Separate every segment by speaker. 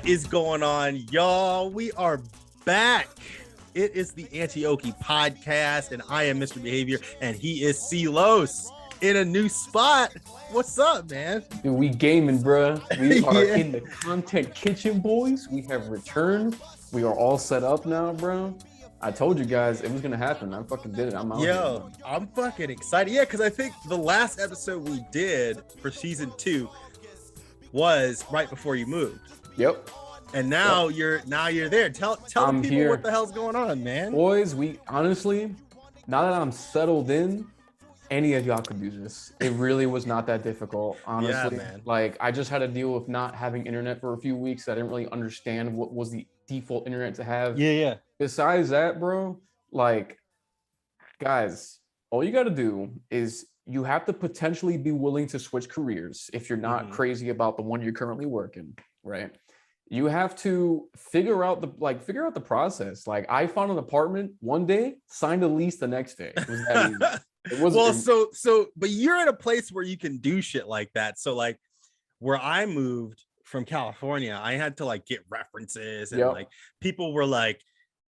Speaker 1: What is going on, y'all? We are back. It is the Anti-Oki Podcast, and I am MisterBehavior, and he is Ceelows in a new spot. What's up, man?
Speaker 2: Dude, we gaming, bro. We are in the content kitchen, boys. We have returned. We are all set up now, bro. I told you guys it was gonna happen. I fucking did it. I'm out.
Speaker 1: Yo, I'm fucking excited. Yeah, because I think the last episode we did for season 2 was right before you moved.
Speaker 2: Yep.
Speaker 1: And now you're there. Tell the people
Speaker 2: here.
Speaker 1: What the hell's going on, man.
Speaker 2: Boys, we honestly, now that I'm settled in, any of y'all could do this. It really was not that difficult, honestly.
Speaker 1: Yeah, man.
Speaker 2: Like, I just had to deal with not having internet for a few weeks. I didn't really understand what was the default internet to have.
Speaker 1: Yeah.
Speaker 2: Besides that, bro, like, guys, all you got to do is you have to potentially be willing to switch careers if you're not crazy about the one you're currently working, right? You have to figure out the process. Like, I found an apartment one day, signed a lease the next day. It was that easy. It wasn't
Speaker 1: but you're in a place where you can do shit like that. So like where I moved from California, I had to like get references and like people were like,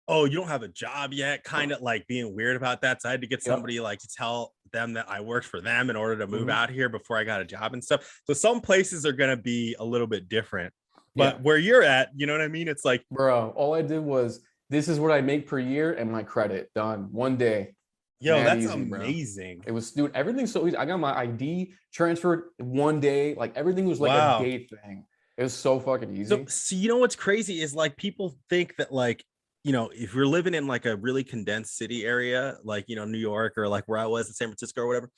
Speaker 1: oh, you don't have a job yet, kind of like being weird about that. So I had to get somebody like to tell them that I worked for them in order to move out here before I got a job and stuff. So some places are going to be a little bit different, but where you're at, you know what I mean? It's like,
Speaker 2: bro, all I did was, this is what I make per year and my credit done one day.
Speaker 1: Yo, that's easy, amazing.
Speaker 2: Bro. It was, dude, everything's so easy. I got my ID transferred one day. Like, everything was like a day thing. It was so fucking easy.
Speaker 1: So you know what's crazy is like people think that like, you know, if you're living in like a really condensed city area, like, you know, New York or like where I was in San Francisco or whatever,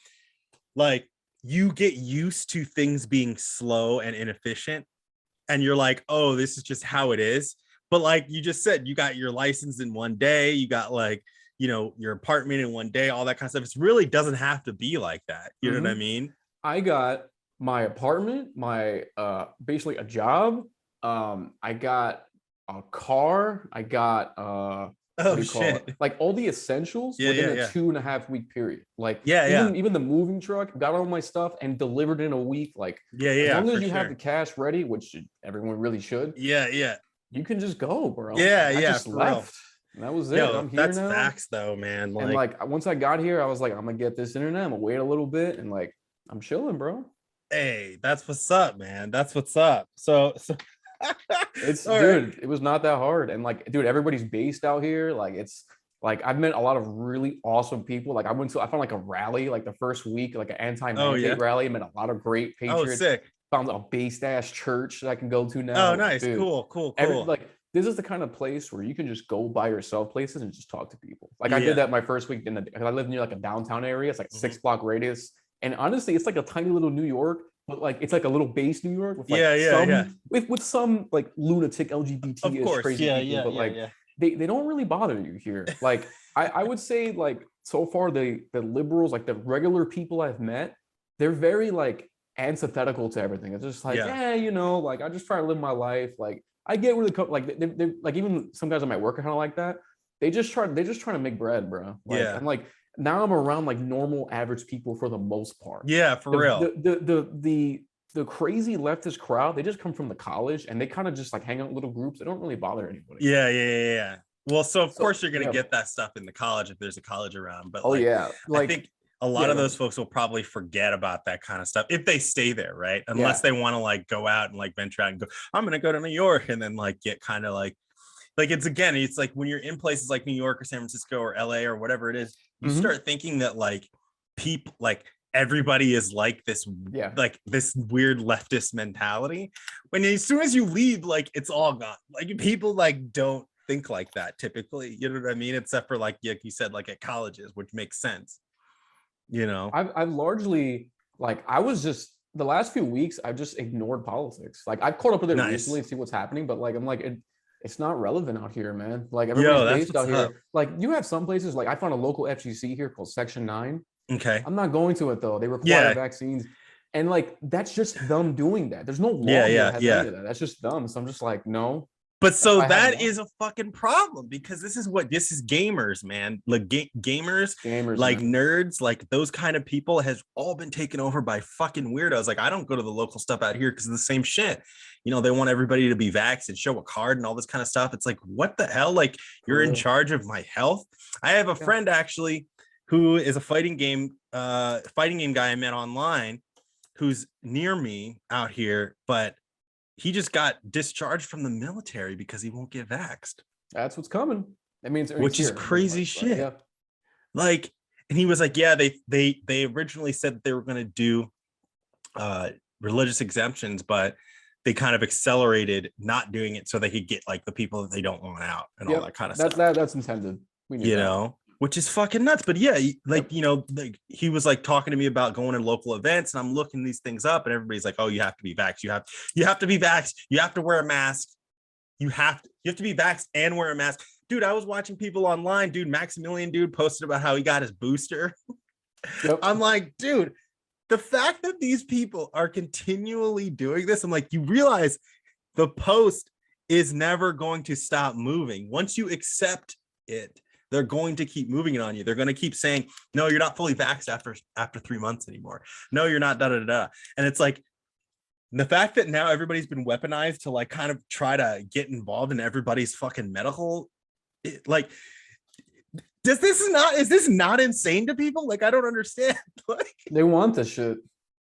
Speaker 1: like you get used to things being slow and inefficient. And you're like, oh, this is just how it is. But like you just said, you got your license in one day, you got like, you know, your apartment in one day, all that kind of stuff. It really doesn't have to be like that. You know what I mean?
Speaker 2: I got my apartment, my basically a job. I got a car. I got like all the essentials within a 2.5 week period. Like even the moving truck got all my stuff and delivered in a week. Like as long as you have the cash ready, which everyone really should. You can just go, bro. I just left. And that was it. I'm here
Speaker 1: that's
Speaker 2: now.
Speaker 1: Facts though, man.
Speaker 2: Like, and like once I got here, I was like, I'm gonna get this internet. I'm gonna wait a little bit, and like I'm chilling, bro.
Speaker 1: Hey, that's what's up, man. That's what's up. So
Speaker 2: it's dude, it was not that hard. And like, dude, everybody's based out here. Like, it's like I've met a lot of really awesome people. Like, I found like a rally like the first week, like an anti-mandate rally. I met a lot of great patriots.
Speaker 1: Oh, sick.
Speaker 2: Found a based ass church that I can go to now.
Speaker 1: Oh, nice. Dude, cool.
Speaker 2: Like, this is the kind of place where you can just go by yourself places and just talk to people. Like I did that my first week because I live near like a downtown area. It's like a 6-block radius. And honestly, it's like a tiny little New York, but like it's like a little base New York with like with some like lunatic LGBT crazy people. But like they don't really bother you here. Like I would say like so far the liberals, like the regular people I've met, they're very like antithetical to everything. It's just like, you know, like I just try to live my life. Like I get where they come, like they like even some guys at my work are kind of like that. They're just trying to make bread, bro. Like, and like now I'm around like normal average people for the most part. Yeah, for real. The crazy leftist crowd, they just come from the college and they kind of just like hang out in little groups. They don't really bother anybody.
Speaker 1: Yeah. Well, so of course you're gonna get that stuff in the college if there's a college around. But like I think a lot of those folks will probably forget about that kind of stuff if they stay there, right? Unless they want to like go out and like venture out and go, I'm gonna go to New York and then like get kind of like it's like when you're in places like New York or San Francisco or LA or whatever it is, you start thinking that like people like everybody is like this like this weird leftist mentality. When as soon as you leave, like it's all gone. Like people like don't think like that typically, you know what I mean? Except for like you said, like at colleges, which makes sense. You know,
Speaker 2: I've largely like I was just the last few weeks I've just ignored politics. Like I've caught up with it recently to see what's happening, but like I'm like it's not relevant out here, man. Like everybody's based out here. Like you have some places like I found a local FGC here called Section 9.
Speaker 1: Okay,
Speaker 2: I'm not going to it though. They require vaccines, and like that's just them doing that. There's no law that has any of that. That's just them. So I'm just like, no,
Speaker 1: But so that is a fucking problem, because this is gamers, man. Like gamers, like man. Nerds, like those kind of people has all been taken over by fucking weirdos. Like I don't go to the local stuff out here because of the same shit. You know, they want everybody to be vaxxed and show a card and all this kind of stuff. It's like, what the hell? Like you're in charge of my health. I have a friend actually who is a fighting game guy I met online, who's near me out here, but he just got discharged from the military because he won't get vaxxed.
Speaker 2: That's what's coming. That means,
Speaker 1: which is crazy shit. Yeah. Like, and he was like, yeah, they originally said that they were going to do religious exemptions, but they kind of accelerated not doing it so they could get like the people that they don't want out and all that kind of stuff.
Speaker 2: That's intended. We knew know,
Speaker 1: which is fucking nuts. But yeah, like, you know, like he was like talking to me about going to local events, and I'm looking these things up, and everybody's like, oh, you have to be vaxxed. You have to be vaxxed. You have to wear a mask. You have to be vaxxed and wear a mask. Dude, I was watching people online. Dude, Maximilian dude posted about how he got his booster. Yep. I'm like, dude, the fact that these people are continually doing this, I'm like, you realize the post is never going to stop moving. Once you accept it, they're going to keep moving it on you. They're going to keep saying, no, you're not fully vaxxed after 3 months anymore. No, you're not, da-da-da-da. And it's like, the fact that now everybody's been weaponized to like kind of try to get involved in everybody's fucking medical, like, is this not insane to people? Like, I don't understand. Like,
Speaker 2: they want this shit.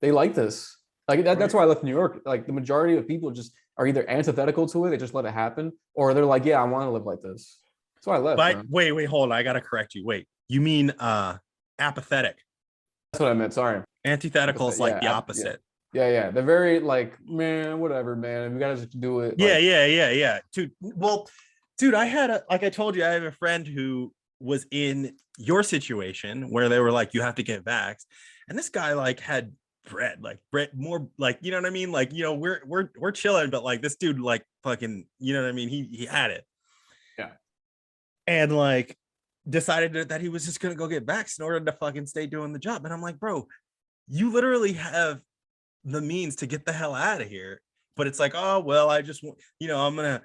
Speaker 2: They like this. Like that's why I left New York. Like the majority of people just are either antithetical to it, they just let it happen, or they're like, yeah, I want to live like this. That's why I left.
Speaker 1: But wait, hold on. I gotta correct you. Wait, you mean apathetic?
Speaker 2: That's what I meant. Sorry.
Speaker 1: Antithetical is like the opposite.
Speaker 2: Yeah. They're very like, man, whatever, man. We gotta just do it.
Speaker 1: Yeah. Dude, I had like I told you, I have a friend who was in your situation where they were like, you have to get vaxxed, and this guy like had bread more, like, you know what I mean, like, you know, we're chilling, but like this dude like fucking, you know what I mean, he had it, and like decided that he was just gonna go get vaxxed in order to fucking stay doing the job. And I'm like, bro, you literally have the means to get the hell out of here, but it's like, oh well, I just want, you know, I'm gonna,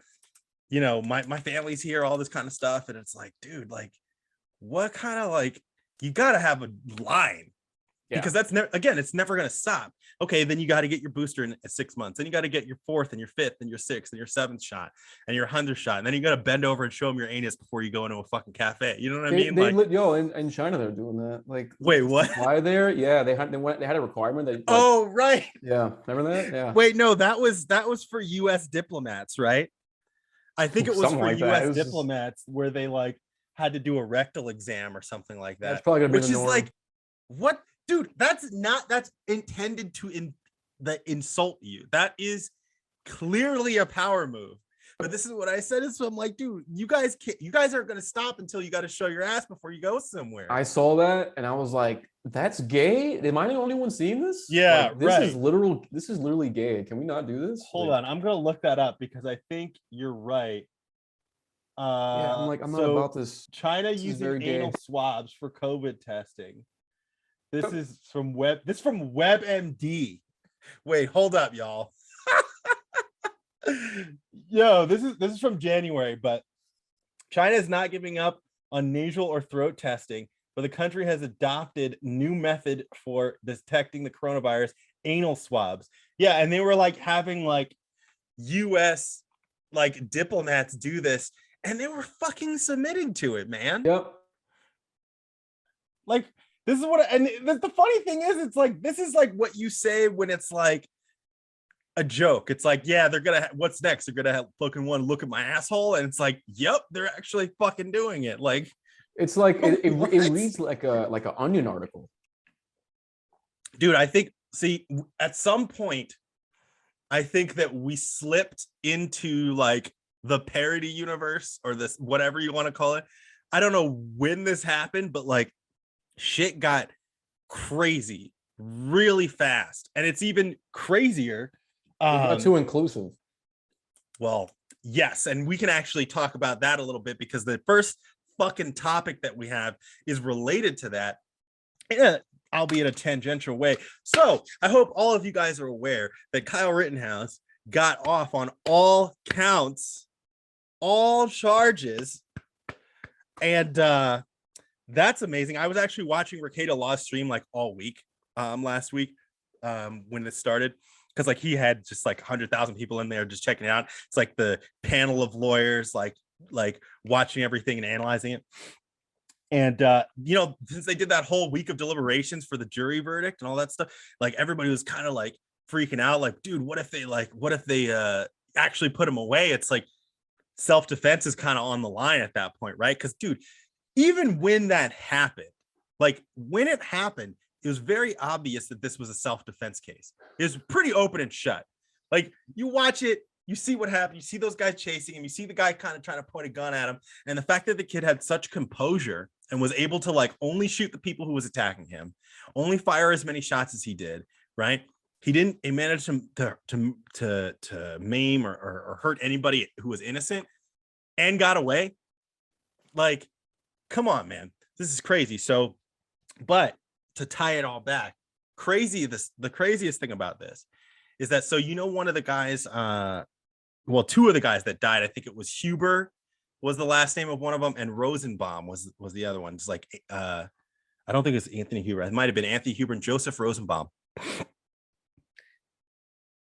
Speaker 1: you know, my family's here, all this kind of stuff. And it's like, dude, like, what kind of, like, you got to have a line, because that's never, again, it's never going to stop. Okay, then you got to get your booster in 6 months, then you got to get your 4th and your 5th and your 6th and your 7th shot and your 100th shot, and then you got to bend over and show them your anus before you go into a fucking cafe. You know what I mean?
Speaker 2: In China they're doing that. Like,
Speaker 1: wait, what?
Speaker 2: Why there? Yeah, they had a requirement that. Like,
Speaker 1: oh right.
Speaker 2: Yeah, remember that? Yeah.
Speaker 1: Wait, no, that was for U.S. diplomats, right? I think it was something for like U.S. diplomats where they like had to do a rectal exam or something like that.
Speaker 2: That's probably gonna be
Speaker 1: the norm. Like, what, dude? That's intended to insult you. That is clearly a power move. But this is what I said. So I'm like, dude, you guys aren't gonna stop until you got to show your ass before you go somewhere.
Speaker 2: I saw that and I was like, that's gay. Am I the only one seeing this?
Speaker 1: Yeah,
Speaker 2: like, this is literally gay. Can we not do this?
Speaker 1: Hold on, I'm gonna look that up because I think you're right.
Speaker 2: I'm not about this.
Speaker 1: China using anal swabs for COVID testing. This is from WebMD. Wait, hold up, y'all. Yo, this is from January, but China is not giving up on nasal or throat testing, but the country has adopted new method for detecting the coronavirus, anal swabs. Yeah, and they were like having like US like diplomats do this, and they were fucking submitting to it, man.
Speaker 2: Yep.
Speaker 1: Like, this is what, and the funny thing is, it's like, this is like what you say when it's like a joke. It's like, yeah, they're gonna what's next? They're gonna have fucking one look at my asshole, and it's like, yep, they're actually fucking doing it. Like,
Speaker 2: it's like it reads like an Onion article.
Speaker 1: Dude, I think, see, at some point, I think that we slipped into like the parody universe, or this, whatever you want to call it. I don't know when this happened, but like shit got crazy really fast, and it's even crazier.
Speaker 2: Not too inclusive. Well,
Speaker 1: yes, and we can actually talk about that a little bit, because the first fucking topic that we have is related to that, albeit a tangential way. So I hope all of you guys are aware that Kyle Rittenhouse got off on all counts all charges. And that's amazing. I was actually watching Rekieta Law's stream like all week last week when it started, because like he had just like 100,000 people in there just checking it out. It's like the panel of lawyers like watching everything and analyzing it. And since they did that whole week of deliberations for the jury verdict and all that stuff, like everybody was kind of like freaking out, like, dude, what if they actually put him away? It's like self-defense is kind of on the line at that point, right? Because dude, even when that happened, like when it happened, it was very obvious that this was a self-defense case. It was pretty open and shut. Like you watch it, you see what happened, you see those guys chasing him, you see the guy kind of trying to point a gun at him, and the fact that the kid had such composure and was able to like only shoot the people who was attacking him, only fire as many shots as he did, right? He managed to maim or hurt anybody who was innocent and got away. Like, come on, man. This is crazy. So, but to tie it all back, the craziest thing about this is that, so one of the guys, two of the guys that died, I think it was Huber was the last name of one of them, and Rosenbaum was the other one. It's like I don't think it's Anthony Huber. It might have been Anthony Huber and Joseph Rosenbaum.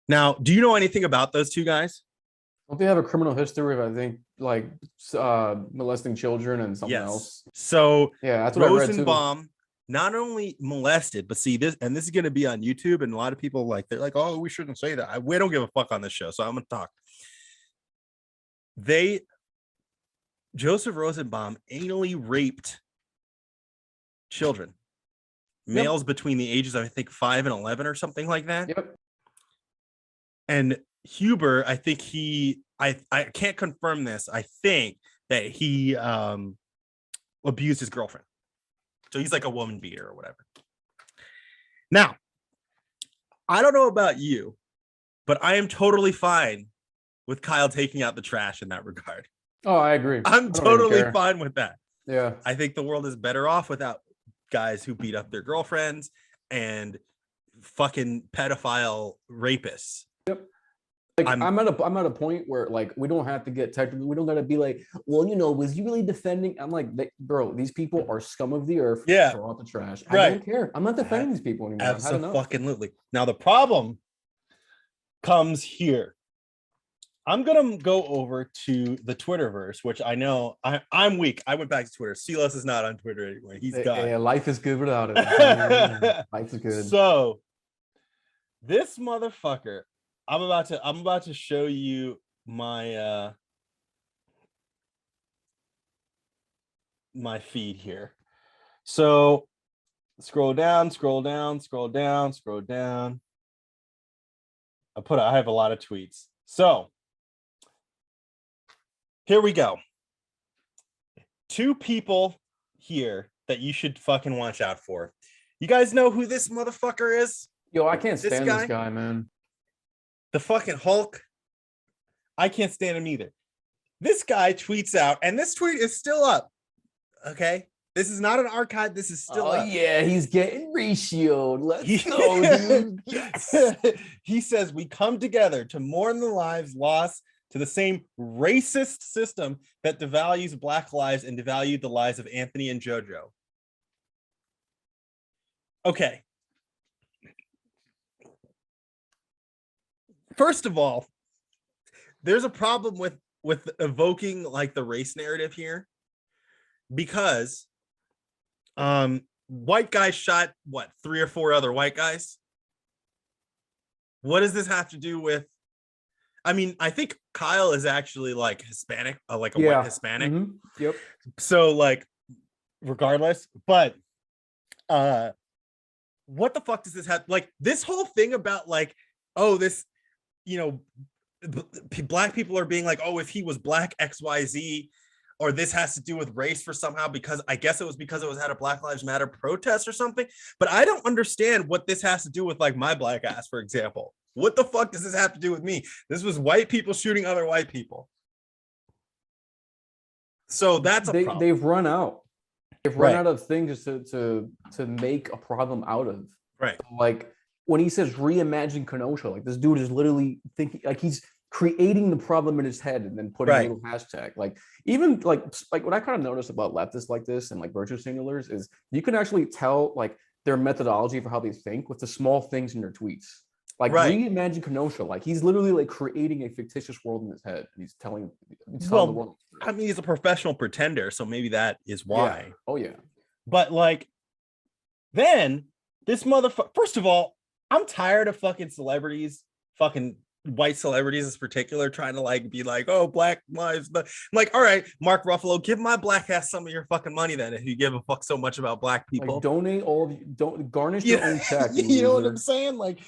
Speaker 1: Now, do you know anything about those two guys?
Speaker 2: Don't they have a criminal history of, I think, like molesting children and something else?
Speaker 1: So
Speaker 2: yeah, that's what
Speaker 1: Rosenbaum
Speaker 2: I read too.
Speaker 1: Not only molested, but see this, and this is going to be on YouTube, and a lot of people they're like, oh, we shouldn't say that. We don't give a fuck on this show, so I'm going to talk. Joseph Rosenbaum anally raped children, males between the ages of, I think, 5 and 11 or something like that.
Speaker 2: Yep.
Speaker 1: And Huber, I think I can't confirm this. I think that he abused his girlfriend. So he's like a woman beater or whatever. Now, I don't know about you, but I am totally fine with Kyle taking out the trash in that regard.
Speaker 2: Oh, I agree.
Speaker 1: I'm totally fine with that.
Speaker 2: Yeah.
Speaker 1: I think the world is better off without guys who beat up their girlfriends and fucking pedophile rapists.
Speaker 2: Yep. Like I'm at a point where like we don't have to get technical. We don't gotta be like, well, was he really defending? I'm like, bro, these people are scum of the earth.
Speaker 1: Yeah.
Speaker 2: Throw out the trash.
Speaker 1: Right.
Speaker 2: I don't care. I'm not defending these people anymore.
Speaker 1: Absolutely. Now the problem comes here. I'm gonna go over to the Twitterverse, which I know I'm weak. I went back to Twitter. Ceelows is not on Twitter anymore. He's gone.
Speaker 2: Yeah, life is good without it. Life is good.
Speaker 1: So this motherfucker, I'm about to show you my my feed here. So scroll down. I have a lot of tweets. So here we go. 2 people here that you should fucking watch out for. You guys know who this motherfucker is?
Speaker 2: Yo, I can't stand this guy, man.
Speaker 1: The fucking Hulk. I can't stand him either. This guy tweets out, and this tweet is still up. Okay? This is not an archive. This is still up.
Speaker 2: Oh, yeah, he's getting ratioed. Let's go, dude. Yes.
Speaker 1: He says, we come together to mourn the lives lost to the same racist system that devalues Black lives and devalued the lives of Anthony and JoJo. Okay. First of all, there's a problem with evoking like the race narrative here, because white guys shot 3 or 4 other white guys. What does this have to do with? I mean, I think Kyle is actually like Hispanic, like a white Hispanic.
Speaker 2: Mm-hmm. Yep.
Speaker 1: So like, regardless, but what the fuck does this have? Like this whole thing about like, oh, this, Black people are being like, oh, if he was Black XYZ, or this has to do with race for somehow, because I guess it was because it was at a Black Lives Matter protest or something. But I don't understand what this has to do with like my black ass, for example. What the fuck does this have to do with me? This was white people shooting other white people. So that's a problem.
Speaker 2: They've run out. They've run out of things to make a problem out of.
Speaker 1: Right.
Speaker 2: Like when he says reimagine Kenosha, like this dude is literally thinking, like he's creating the problem in his head and then putting a little hashtag. Like even like what I kind of noticed about leftists like this and like virtue signalers is you can actually tell like their methodology for how they think with the small things in their tweets. Like reimagine Kenosha, like he's literally like creating a fictitious world in his head. And he's telling the world.
Speaker 1: I mean, he's a professional pretender, so maybe that is why.
Speaker 2: Yeah. Oh yeah.
Speaker 1: But like, then this motherfucker. First of all, I'm tired of fucking celebrities, fucking white celebrities in particular, trying to like be like, oh, Black lives. I'm like, all right, Mark Ruffalo, give my black ass some of your fucking money then, if you give a fuck so much about black people.
Speaker 2: Like, donate all of you, don't garnish your own check.
Speaker 1: You know what I'm saying? Like,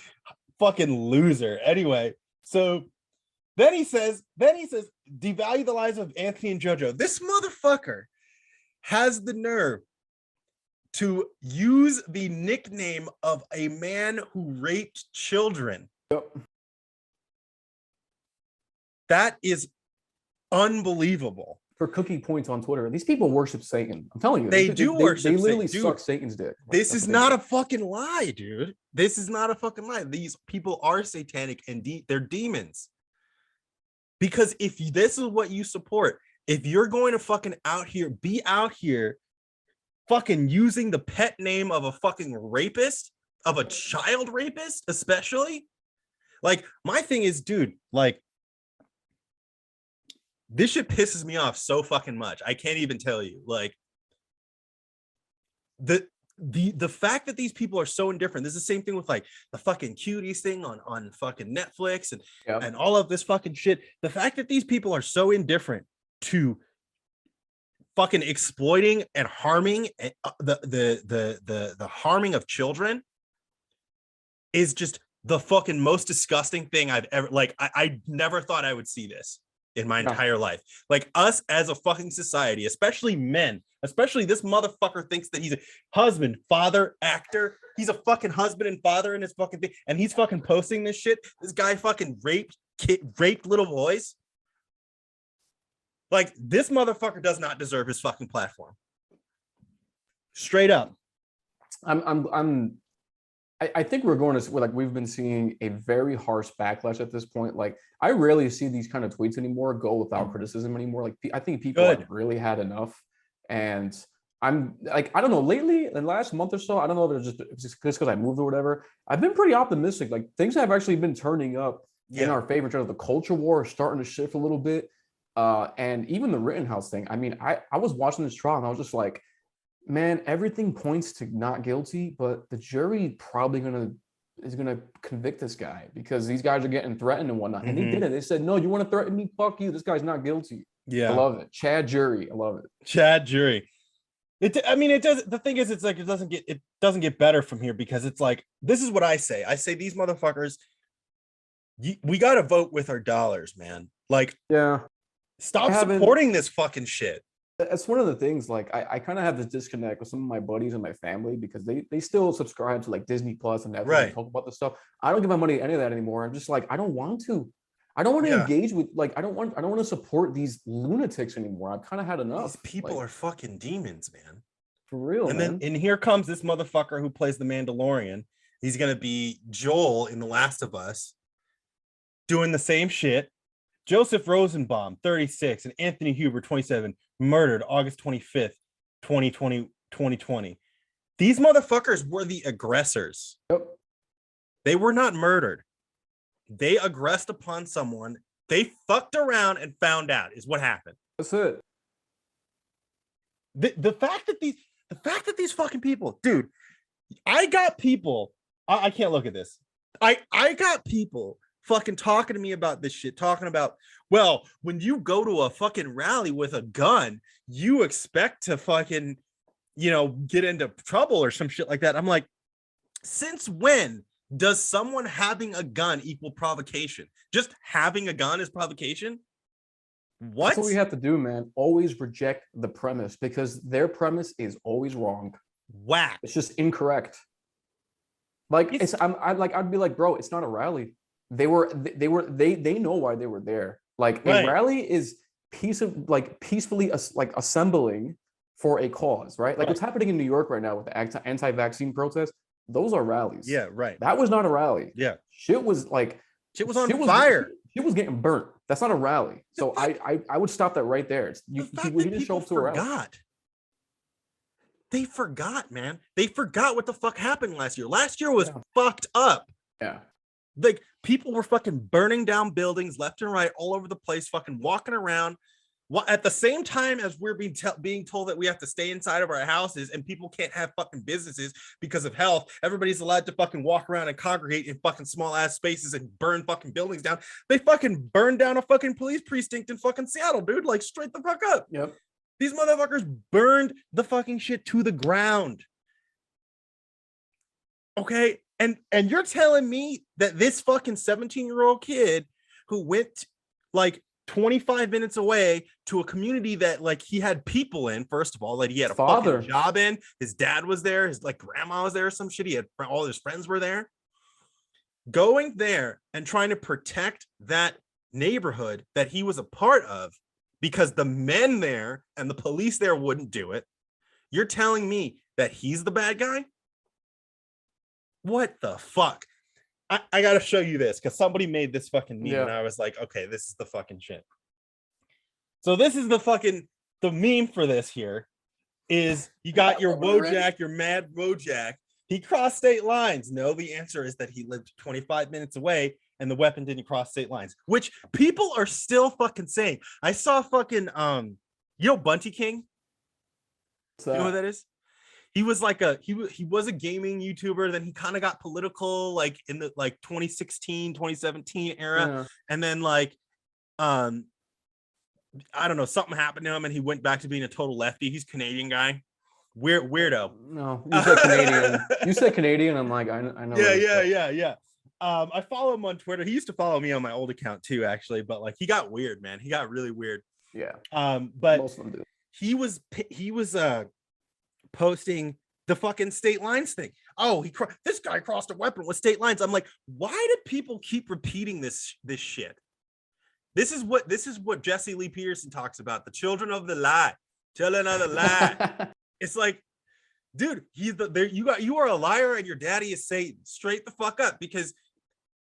Speaker 1: fucking loser. Anyway, so then he says, devalue the lives of Anthony and JoJo. This motherfucker has the nerve to use the nickname of a man who raped children.
Speaker 2: Yep.
Speaker 1: That is unbelievable.
Speaker 2: For cookie points on Twitter, these people worship Satan. I'm telling you,
Speaker 1: they worship.
Speaker 2: They literally suck Satan's dick.
Speaker 1: This is not a fucking lie, dude. This is not a fucking lie. These people are satanic and they're demons. Because if this is what you support, if you're going to fucking be out here, fucking using the pet name of a fucking rapist, of a child rapist, especially, like my thing is, dude, like. This shit pisses me off so fucking much. I can't even tell you. Like the fact that these people are so indifferent. This is the same thing with like the fucking cuties thing on fucking Netflix and all of this fucking shit. The fact that these people are so indifferent to fucking exploiting and harming the harming of children is just the fucking most disgusting thing I've ever, like, I never thought I would see this in my entire life. Like, us as a fucking society, especially men, especially this motherfucker thinks that he's a husband, father, actor. He's a fucking husband and father in his fucking thing, and he's fucking posting this shit. This guy fucking raped little boys. Like, this motherfucker does not deserve his fucking platform. Straight up.
Speaker 2: I think we've been seeing a very harsh backlash at this point. Like, I rarely see these kind of tweets anymore go without criticism anymore. Like, I think people have really had enough. And I'm like, I don't know, lately, in the last month or so, I don't know if it's just because I moved or whatever, I've been pretty optimistic. Like, things have actually been turning up in our favor. The culture war is starting to shift a little bit. And even the Rittenhouse thing. I mean, I was watching this trial and I was just like, man, everything points to not guilty, but the jury probably is gonna convict this guy because these guys are getting threatened and whatnot. And they did it. They said, no, you want to threaten me? Fuck you. This guy's not guilty.
Speaker 1: Yeah.
Speaker 2: I love it. Chad jury. I love it.
Speaker 1: Chad jury. It does. The thing is, it's like, it doesn't get better from here, because it's like, this is what I say. I say, these motherfuckers, we got to vote with our dollars, man. Like,
Speaker 2: yeah.
Speaker 1: Stop supporting this fucking shit.
Speaker 2: That's one of the things, like, I kind of have this disconnect with some of my buddies and my family because they still subscribe to like Disney Plus and Netflix and talk about this stuff. I don't give my money to any of that anymore. I'm just like, I don't want to engage with, like, I don't want to support these lunatics anymore. I've kind of had enough.
Speaker 1: These people are fucking demons, man.
Speaker 2: For real, man.
Speaker 1: And here comes this motherfucker who plays the Mandalorian. He's going to be Joel in The Last of Us, doing the same shit. Joseph Rosenbaum, 36, and Anthony Huber, 27, murdered August 25th, 2020. These motherfuckers were the aggressors.
Speaker 2: Yep.
Speaker 1: They were not murdered. They aggressed upon someone. They fucked around and found out is what happened.
Speaker 2: That's it.
Speaker 1: The fact that these fucking people, dude, I got people. I can't look at this. I got people fucking talking to me about this shit, talking about, well, when you go to a fucking rally with a gun, you expect to fucking, get into trouble or some shit like that. I'm like, since when does someone having a gun equal provocation? Just having a gun is provocation? What?
Speaker 2: That's what we have to do, man. Always reject the premise, because their premise is always wrong.
Speaker 1: Whack.
Speaker 2: It's just incorrect. Like, I'd be like, bro, it's not a rally. They know why they were there. Like, a rally is peacefully assembling for a cause, right? Like what's happening in New York right now with the anti-vaccine protests, those are rallies.
Speaker 1: Yeah, right.
Speaker 2: That was not a rally.
Speaker 1: Yeah.
Speaker 2: Shit was on
Speaker 1: fire.
Speaker 2: He was getting burnt. That's not a rally. So I would stop that right there. He didn't show up to a rally.
Speaker 1: They forgot, man. They forgot what the fuck happened last year. Last year was fucked up.
Speaker 2: Yeah.
Speaker 1: Like, people were fucking burning down buildings left and right all over the place, fucking walking around. At the same time as we're being told that we have to stay inside of our houses and people can't have fucking businesses because of health, everybody's allowed to fucking walk around and congregate in fucking small ass spaces and burn fucking buildings down. They fucking burned down a fucking police precinct in fucking Seattle, dude. Like, straight the fuck up.
Speaker 2: Yep.
Speaker 1: These motherfuckers burned the fucking shit to the ground. Okay? And you're telling me that this fucking 17-year-old kid who went like 25 minutes away to a community that like he had people in, first of all, like he had a fucking job in, his dad was there, his like grandma was there or some shit, he had all his friends were there, going there and trying to protect that neighborhood that he was a part of because the men there and the police there wouldn't do it. You're telling me that he's the bad guy? What the fuck? I gotta show you this because somebody made this fucking meme and I was like, okay, this is the fucking shit. So this is the meme for this here is you got your Wojak, your mad Wojak. He crossed state lines. No, the answer is that he lived 25 minutes away and the weapon didn't cross state lines, which people are still fucking saying. I saw fucking, Bunty King? You know who that is? He was like he was a gaming YouTuber. Then he kind of got political, like in the like 2016, 2017 era. Yeah. And then like, I don't know, something happened to him and he went back to being a total lefty. He's Canadian guy. Weirdo.
Speaker 2: No, you said Canadian. You said Canadian. I'm like, I know.
Speaker 1: Yeah. I follow him on Twitter. He used to follow me on my old account too, actually. But like, he got weird, man. He got really weird.
Speaker 2: Yeah.
Speaker 1: But
Speaker 2: most of them do.
Speaker 1: He was posting the fucking state lines thing. Oh, this guy crossed a weapon with state lines. I'm like, why do people keep repeating this shit? This is what Jesse Lee Peterson talks about. The children of the lie, telling another lie. It's like, dude, you are a liar and your daddy is Satan. Straight the fuck up. Because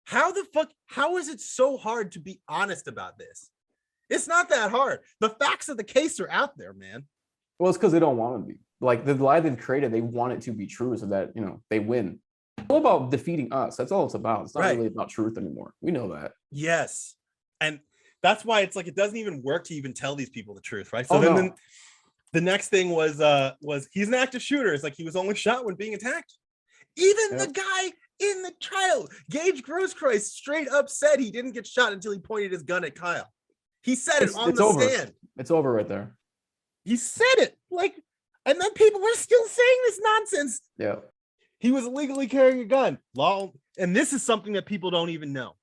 Speaker 1: how is it so hard to be honest about this? It's not that hard. The facts of the case are out there, man.
Speaker 2: Well, it's because they don't want to be. Like the lie they've created, they want it to be true so that, they win. It's all about defeating us. That's all it's about. It's not really about truth anymore. We know that.
Speaker 1: Yes. And that's why it's like, it doesn't even work to even tell these people the truth, right? So then the next thing was he's an active shooter. It's like he was only shot when being attacked. Even the guy in the trial, Gage Grosskreutz, straight up said he didn't get shot until he pointed his gun at Kyle. He said it on the stand.
Speaker 2: It's over right there.
Speaker 1: He said it, like, and then people were still saying this nonsense.
Speaker 2: Yeah.
Speaker 1: He was illegally carrying a gun. Law, and this is something that people don't even know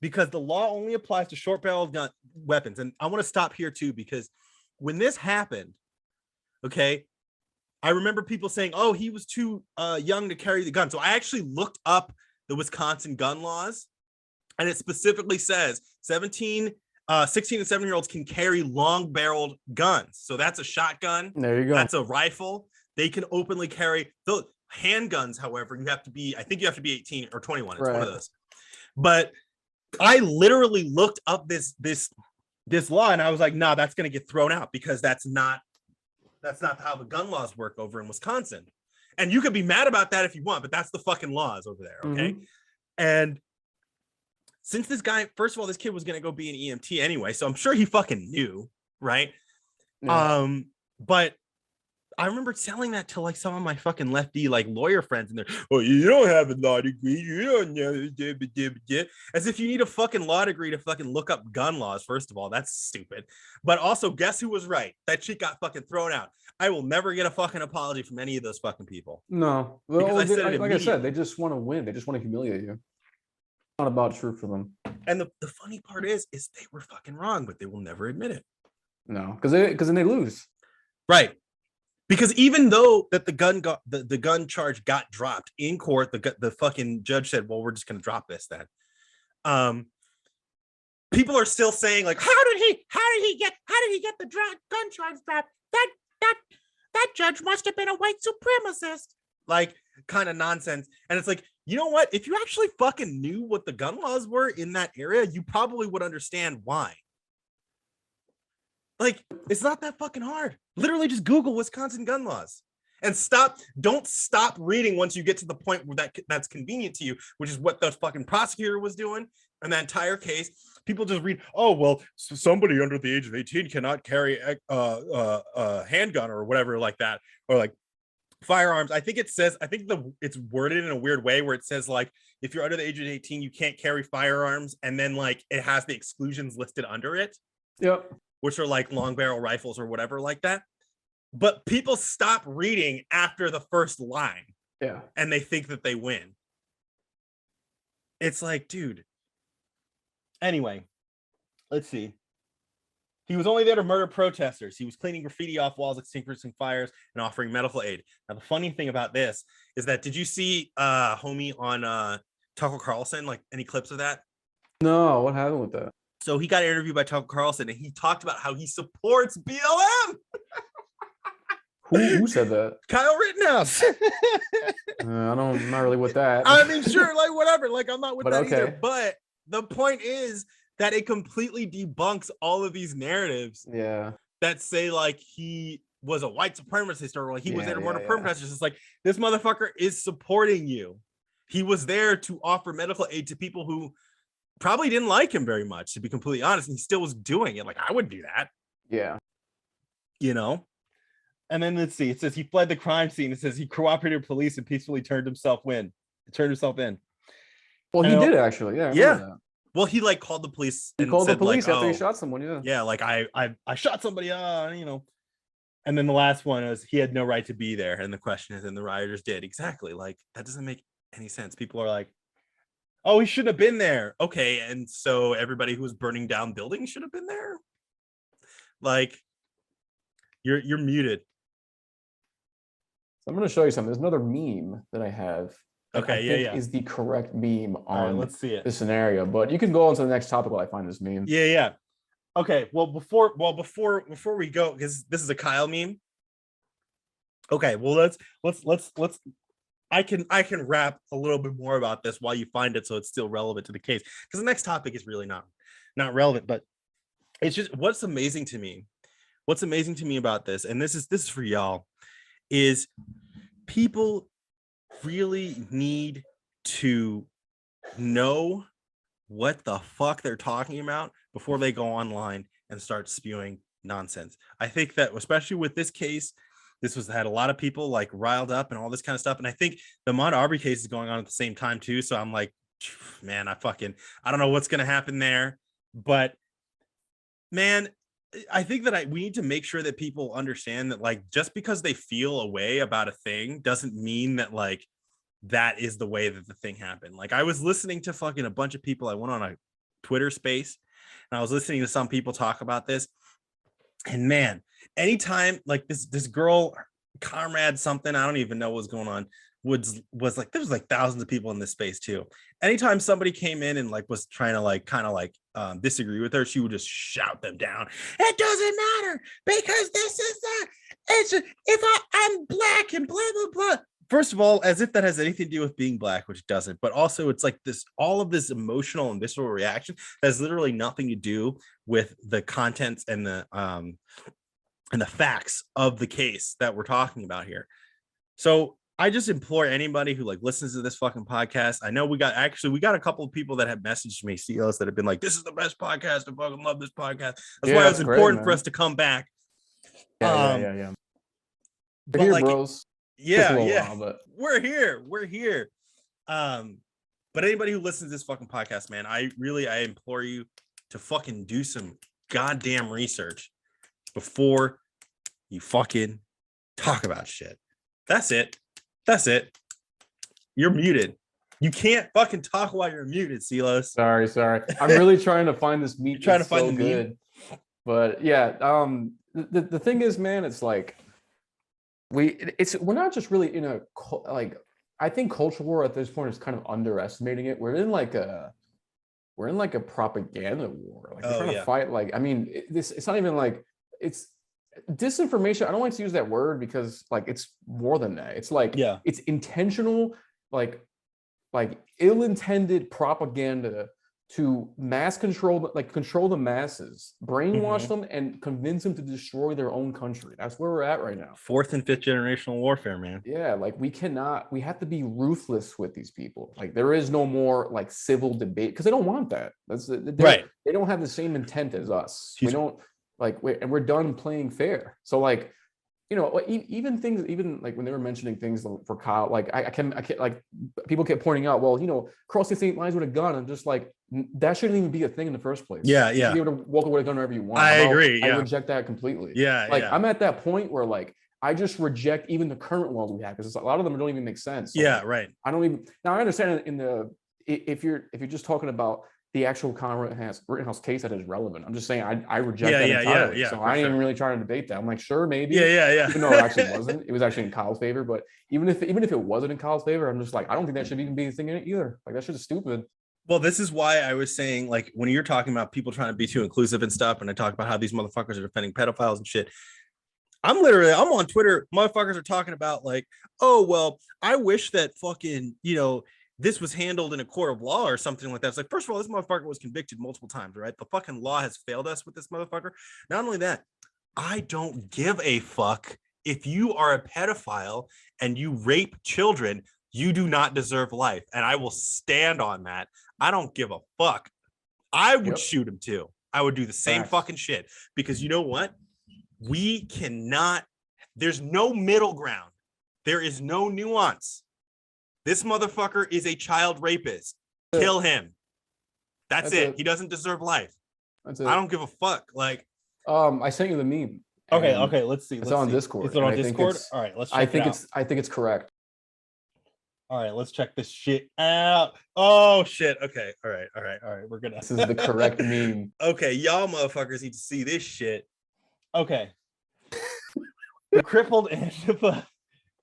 Speaker 1: because the law only applies to short-barreled gun weapons. And I want to stop here too, because when this happened, okay, I remember people saying, oh, he was too young to carry the gun. So I actually looked up the Wisconsin gun laws, and it specifically says 16 and 17-year-olds can carry long-barreled guns. So that's a shotgun.
Speaker 2: There you go.
Speaker 1: That's a rifle. They can openly carry the handguns. However, I think you have to be 18 or 21. It's one of those. But I literally looked up this law, and I was like, nah, that's going to get thrown out because that's not how the gun laws work over in Wisconsin. And you could be mad about that if you want, but that's the fucking laws over there. Okay. Mm-hmm. And since this guy, first of all, this kid was going to go be an EMT anyway, so I'm sure he fucking knew, right? Yeah. But I remember telling that to like some of my fucking lefty like lawyer friends, and they're, oh, you don't have a law degree, you don't know, as if you need a fucking law degree to fucking look up gun laws. First of all, that's stupid. But also, guess who was right? That shit got fucking thrown out. I will never get a fucking apology from any of those fucking people.
Speaker 2: No, well, like I said, they just want to win. They just want to humiliate you. Not about truth for them.
Speaker 1: And the funny part is they were fucking wrong, but they will never admit it.
Speaker 2: No, because then they lose.
Speaker 1: Right. Because even though that the gun charge got dropped in court, the fucking judge said, well, we're just going to drop this then. People are still saying like, how did he get the gun charge dropped? That judge must have been a white supremacist. Like, kind of nonsense. And it's like, you know what? If you actually fucking knew what the gun laws were in that area, you probably would understand why. Like, it's not that fucking hard. Literally just Google Wisconsin gun laws and don't stop reading once you get to the point where that's convenient to you, which is what the fucking prosecutor was doing in that entire case. People just read, oh, well, somebody under the age of 18 cannot carry a handgun or whatever like that, or like firearms. I think it's worded in a weird way where it says like, if you're under the age of 18, you can't carry firearms. And then like, it has the exclusions listed under it.
Speaker 2: Yep.
Speaker 1: Which are like long barrel rifles or whatever like that. But people stop reading after the first line.
Speaker 2: Yeah.
Speaker 1: And they think that they win. It's like, dude. Anyway, let's see. He was only there to murder protesters. He was cleaning graffiti off walls, extinguishing fires, and offering medical aid. Now, the funny thing about this is that, did you see homie on Tucker Carlson? Like, any clips of that?
Speaker 2: No, what happened with that?
Speaker 1: So he got interviewed by Tucker Carlson, and he talked about how he supports BLM.
Speaker 2: Who said that?
Speaker 1: Kyle Rittenhouse.
Speaker 2: I'm not really with that.
Speaker 1: I mean, sure, like whatever. Like, I'm not with that either. But the point is that it completely debunks all of these narratives.
Speaker 2: Yeah.
Speaker 1: That say like he was a white supremacist or like he was there to murder protesters. It's like, this motherfucker is supporting you. He was there to offer medical aid to people who probably didn't like him very much, to be completely honest, and he still was doing it. Like, I would do that.
Speaker 2: Yeah.
Speaker 1: You know? And then let's see, it says he fled the crime scene. It says he cooperated with police and peacefully turned himself in.
Speaker 2: Well, he did actually. Yeah.
Speaker 1: Yeah. Well, he like called the police.
Speaker 2: He called the police after he shot someone. Yeah.
Speaker 1: Yeah. Like I shot somebody, you know. And then the last one was he had no right to be there. And the question is, and the rioters did. Exactly. Like, that doesn't make any sense. People are like, oh, he shouldn't have been there. Okay. And so everybody who was burning down buildings should have been there. Like, you're muted.
Speaker 2: So I'm going to show you something. There's another meme that I have.
Speaker 1: Okay,
Speaker 2: is the correct meme on
Speaker 1: let's see it.
Speaker 2: This scenario, but you can go on to the next topic while I find this meme.
Speaker 1: Yeah. Okay, well before we go, because this is a Kyle meme. Okay, well let's I can rap a little bit more about this while you find it, so it's still relevant to the case, because the next topic is really not relevant, but it's just what's amazing to me about this, and this is for y'all, is people really need to know what the fuck they're talking about before they go online and start spewing nonsense. I think that especially with this case, had a lot of people like riled up and all this kind of stuff. And I think the Ahmaud Arbery case is going on at the same time too. So I'm like, man, I don't know what's going to happen there, but man, I think that we need to make sure that people understand that like, just because they feel a way about a thing doesn't mean that like, that is the way that the thing happened. Like, I was listening to fucking a bunch of people. I went on a Twitter space and I was listening to some people talk about this, and man, anytime like this girl comrade something, I don't even know what was going on, was like, there was like thousands of people in this space too. Anytime somebody came in and like was trying to like kind of like disagree with her, she would just shout them down. It doesn't matter because this is that. It's just, if I'm black and blah blah blah. First of all, as if that has anything to do with being black, which doesn't, but also it's like this, all of this emotional and visceral reaction has literally nothing to do with the contents and the facts of the case that we're talking about here. So I just implore anybody who like listens to this fucking podcast. I know we got a couple of people that have messaged me, Ceelows, that have been like, this is the best podcast. I fucking love this podcast. That's why it was important for us to come back.
Speaker 2: Yeah.
Speaker 1: But
Speaker 2: here,
Speaker 1: like,
Speaker 2: bros.
Speaker 1: Yeah,
Speaker 2: while, but
Speaker 1: we're here. But anybody who listens to this fucking podcast, man, I implore you to fucking do some goddamn research before you fucking talk about shit. That's it. You're muted. You can't fucking talk while you're muted, Ceelows.
Speaker 2: Sorry. I'm really trying to find this meme.
Speaker 1: Trying to find the meme.
Speaker 2: But yeah, the thing is, man, it's like we're not just really in a like, I think culture war at this point is kind of underestimating it. We're in like a propaganda war. Like we're trying to fight. Like, I mean, it's not even like it's disinformation. I don't like to use that word because like it's more than that. It's like it's intentional, like like ill-intended propaganda to mass control, like control the masses, brainwash them, and convince them to destroy their own country. That's where we're at right now.
Speaker 1: 4th and 5th generational warfare, man.
Speaker 2: Yeah, like we have to be ruthless with these people. Like there is no more like civil debate because they don't want that. Right. They don't have the same intent as us. We don't and we're done playing fair. So like, you know, even things, even like when they were mentioning things for Kyle, like I can't like people kept pointing out, well, you know, crossing state lines with a gun. I'm just like, that shouldn't even be a thing in the first place.
Speaker 1: Yeah,
Speaker 2: you should be able to walk away with a gun wherever you want.
Speaker 1: I agree.
Speaker 2: I reject that completely.
Speaker 1: Yeah,
Speaker 2: like I'm at that point where like I just reject even the current laws we have because a lot of them don't even make sense. So
Speaker 1: yeah,
Speaker 2: like,
Speaker 1: right.
Speaker 2: I don't even now. I understand if you're just talking about the actual Rittenhouse case that is relevant. I'm just saying I reject that entirely.
Speaker 1: Yeah,
Speaker 2: so I ain't even really trying to debate that. I'm like, sure, maybe.
Speaker 1: Yeah.
Speaker 2: Even though it actually wasn't. It was actually in Kyle's favor. But even if it wasn't in Kyle's favor, I'm just like, I don't think that should even be a thing in it either. Like that shit is stupid.
Speaker 1: Well, this is why I was saying, like, when you're talking about people trying to be too inclusive and stuff, and I talk about how these motherfuckers are defending pedophiles and shit. I'm on Twitter. Motherfuckers are talking about like, oh, well, I wish that fucking, you know, this was handled in a court of law or something like that. It's like, first of all, this motherfucker was convicted multiple times, right? The fucking law has failed us with this motherfucker. Not only that, I don't give a fuck if you are a pedophile and you rape children, you do not deserve life. And I will stand on that. I don't give a fuck. I would shoot him too. I would do the same fucking shit because you know what? We cannot, there's no middle ground. There is no nuance. This motherfucker is a child rapist. Kill him. That's it. He doesn't deserve life. That's it. I don't give a fuck. Like,
Speaker 2: I sent you the meme.
Speaker 1: Okay. Let's see.
Speaker 2: It's on Discord.
Speaker 1: Is it on Discord? All right, let's check it out.
Speaker 2: I think it's correct.
Speaker 1: All right, let's check this shit out. Oh shit. Okay. All right. We're gonna.
Speaker 2: This is the correct meme.
Speaker 1: Okay, y'all motherfuckers need to see this shit. Okay. The crippled Antifa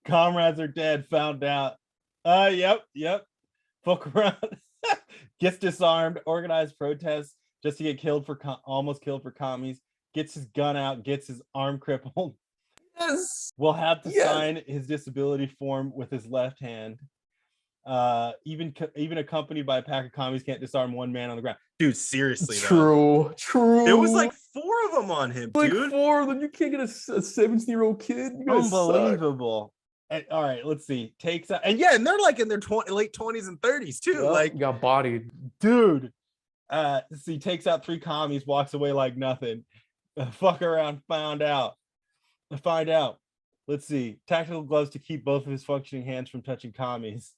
Speaker 1: comrades are dead. Found out. Yep. Fuck around. Gets disarmed. Organized protests just to get killed for almost killed for commies. Gets his gun out. Gets his arm crippled.
Speaker 2: Yes.
Speaker 1: Will have to sign his disability form with his left hand. Even accompanied by a pack of commies can't disarm one man on the ground. Dude, seriously.
Speaker 2: True.
Speaker 1: There was like 4 of them on him,
Speaker 2: like
Speaker 1: dude.
Speaker 2: 4 of them. You can't get a 17-year-old kid.
Speaker 1: Unbelievable. And, all right, let's see. Takes out, and they're like in their late 20s and 30s too.
Speaker 2: Yep,
Speaker 1: like
Speaker 2: got bodied,
Speaker 1: dude. He takes out 3 commies, walks away like nothing. Fuck around, find out. Let's see. Tactical gloves to keep both of his functioning hands from touching commies.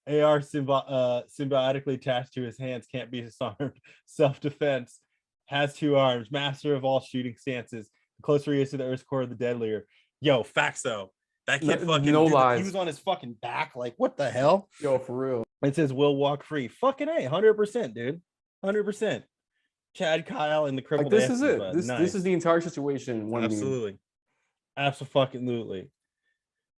Speaker 1: AR symbiotically attached to his hands, can't be disarmed. Self-defense. Has 2 arms. Master of all shooting stances. The closer he is to the Earth's core, the deadlier. Yo, facts though. That kid fucking
Speaker 2: lies.
Speaker 1: He was on his fucking back. Like, what the hell?
Speaker 2: Yo, for real.
Speaker 1: It says will walk free. Fucking A, 100%, dude. 100%. Chad Kyle and the crippled.
Speaker 2: Like, this is it. This is the entire situation.
Speaker 1: Absolutely. Absolutely.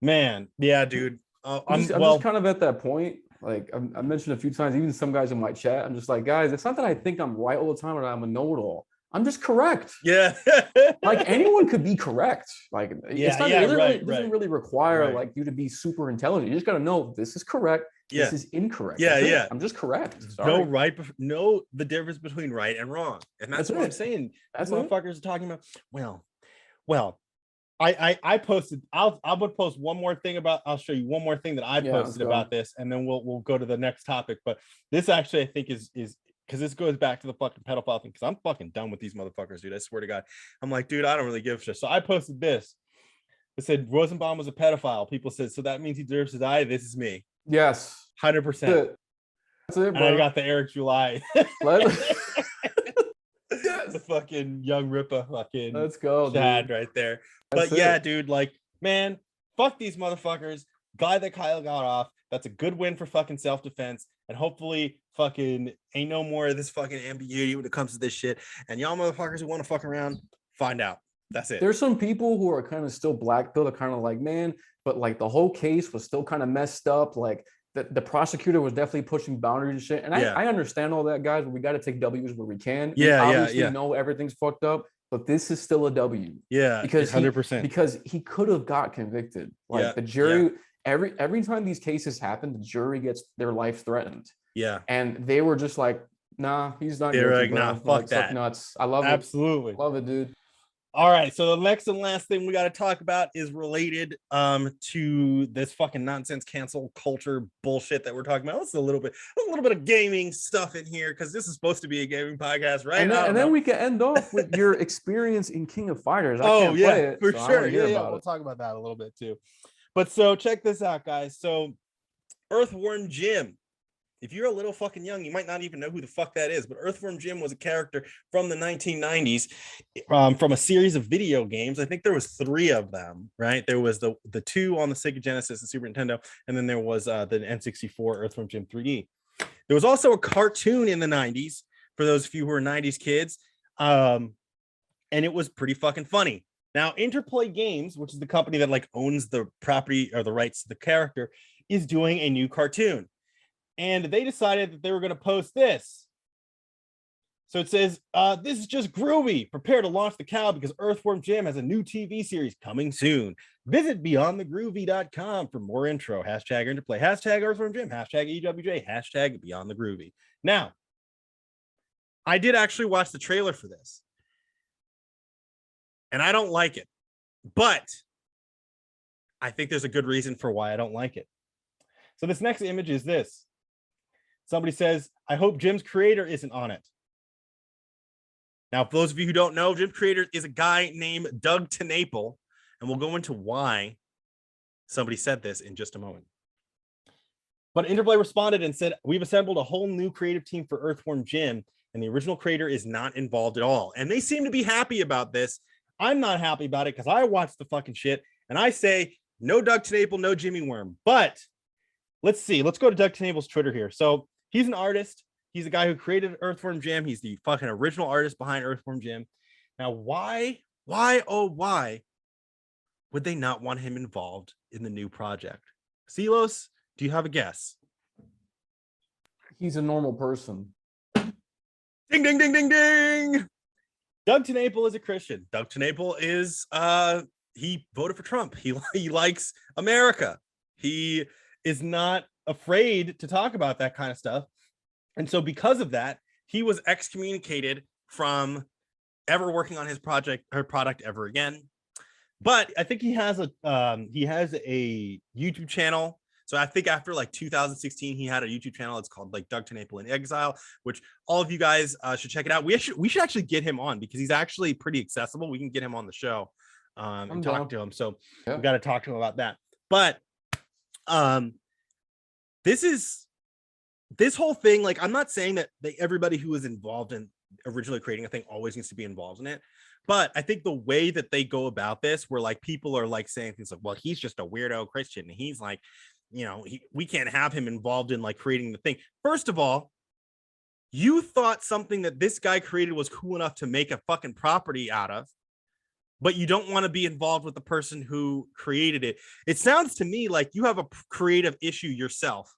Speaker 1: Man, yeah, dude.
Speaker 2: I'm just kind of at that point. Like I mentioned a few times, even some guys in my chat, I'm just like, guys, it's not that I think I'm right all the time or that I'm a know-it-all. I'm just correct.
Speaker 1: Yeah.
Speaker 2: Like anyone could be correct. Like it's not it doesn't really require like you to be super intelligent. You just gotta know this is correct. This is incorrect.
Speaker 1: Yeah.
Speaker 2: I'm just correct. Sorry.
Speaker 1: Know the difference between right and wrong. And that's what I'm saying. That's motherfuckers are talking about. Well, I posted. I would post one more thing about. I'll show you one more thing that I posted about this, and then we'll go to the next topic. But this actually I think is because this goes back to the fucking pedophile thing. Because I'm fucking done with these motherfuckers, dude. I swear to God. I'm like, dude, I don't really give a shit. So I posted this. It said Rosenbaum was a pedophile. People said, so that means he deserves to die. This is me.
Speaker 2: Yes,
Speaker 1: 100%.
Speaker 2: That's it, bro.
Speaker 1: And I got the Eric July.
Speaker 2: Yes.
Speaker 1: The fucking young Rippa fucking.
Speaker 2: Let's go,
Speaker 1: Chad,
Speaker 2: dude.
Speaker 1: right there. But dude, like, man, fuck these motherfuckers. Glad that Kyle got off. That's a good win for fucking self-defense. And hopefully fucking ain't no more of this fucking ambiguity when it comes to this shit. And y'all motherfuckers who want to fuck around, find out. That's it.
Speaker 2: There's some people who are kind of still black-pilled, are kind of like, man, but like the whole case was still kind of messed up. Like the prosecutor was definitely pushing boundaries and shit. And I understand all that, guys, but we got to take W's where we can. We obviously know everything's fucked up, but this is still a W.
Speaker 1: Yeah,
Speaker 2: because
Speaker 1: 100%.
Speaker 2: Because he could have got convicted. Like the jury, every time these cases happen, the jury gets their life threatened.
Speaker 1: Yeah.
Speaker 2: And they were just like, nah, he's not
Speaker 1: They're
Speaker 2: guilty,
Speaker 1: like,
Speaker 2: bro.
Speaker 1: nah, fuck
Speaker 2: like,
Speaker 1: that.
Speaker 2: Suck nuts. I love it.
Speaker 1: Absolutely.
Speaker 2: Love it, dude.
Speaker 1: All right, so the next and last thing we got to talk about is related to this fucking nonsense cancel culture bullshit that we're talking about. Let's a little bit of gaming stuff in here because this is supposed to be a gaming podcast, right?
Speaker 2: And then we can end off with your experience in King of Fighters. I can't
Speaker 1: yeah,
Speaker 2: play it,
Speaker 1: for
Speaker 2: so
Speaker 1: sure. Yeah,
Speaker 2: we'll
Speaker 1: talk about that a little bit too. But so check this out, guys. So Earthworm Jim. If you're a little fucking young, you might not even know who the fuck that is. But Earthworm Jim was a character from the 1990s from a series of video games. I think there was 3 of them, right? There was the 2 on the Sega Genesis and Super Nintendo. And then there was the N64 Earthworm Jim 3D. There was also a cartoon in the 90s for those of you who are 90s kids. And it was pretty fucking funny. Now, Interplay Games, which is the company that like owns the property or the rights to the character, is doing a new cartoon. And they decided that they were going to post this. So it says, this is just groovy. Prepare to launch the cow because Earthworm Jim has a new TV series coming soon. Visit beyondthegroovy.com for more intro. Hashtag Interplay. Hashtag Earthworm Jim. Hashtag EWJ. Hashtag Beyond the Groovy. Now, I did actually watch the trailer for this. And I don't like it. But I think there's a good reason for why I don't like it. So this next image is this. Somebody says, I hope Jim's creator isn't on it. Now, for those of you who don't know, Jim's creator is a guy named Doug TenNapel, and we'll go into why somebody said this in just a moment. But Interplay responded and said, we've assembled a whole new creative team for Earthworm Jim, and the original creator is not involved at all. And they seem to be happy about this. I'm not happy about it because I watched the fucking shit, and I say, no Doug TenNapel, no Jimmy Worm. But let's see. Let's go to Doug TenNapel's Twitter here. So he's an artist. He's the guy who created Earthworm Jim. He's the fucking original artist behind Earthworm Jim. Now, why would they not want him involved in the new project? Ceelows, do you have a guess?
Speaker 2: He's a normal person.
Speaker 1: Ding, ding, ding, ding, ding. Doug TenNapel is a Christian. Doug TenNapel is, he voted for Trump. He likes America. He is not afraid to talk about that kind of stuff. And so because of that, he was excommunicated from ever working on his product ever again. But I think he has a YouTube channel. So I think after like 2016, he had a YouTube channel. It's called like Doug TenNapel in Exile, which all of you guys should check it out. We should actually get him on because he's actually pretty accessible. We can get him on the show and talk to him. So we got to talk to him about that. But this whole thing, like, I'm not saying that everybody who was involved in originally creating a thing always needs to be involved in it. But I think the way that they go about this, where like people are like saying things like, well, he's just a weirdo Christian. And he's like, you know, we can't have him involved in like creating the thing. First of all, you thought something that this guy created was cool enough to make a fucking property out of, but you don't want to be involved with the person who created it. It sounds to me like you have a creative issue yourself.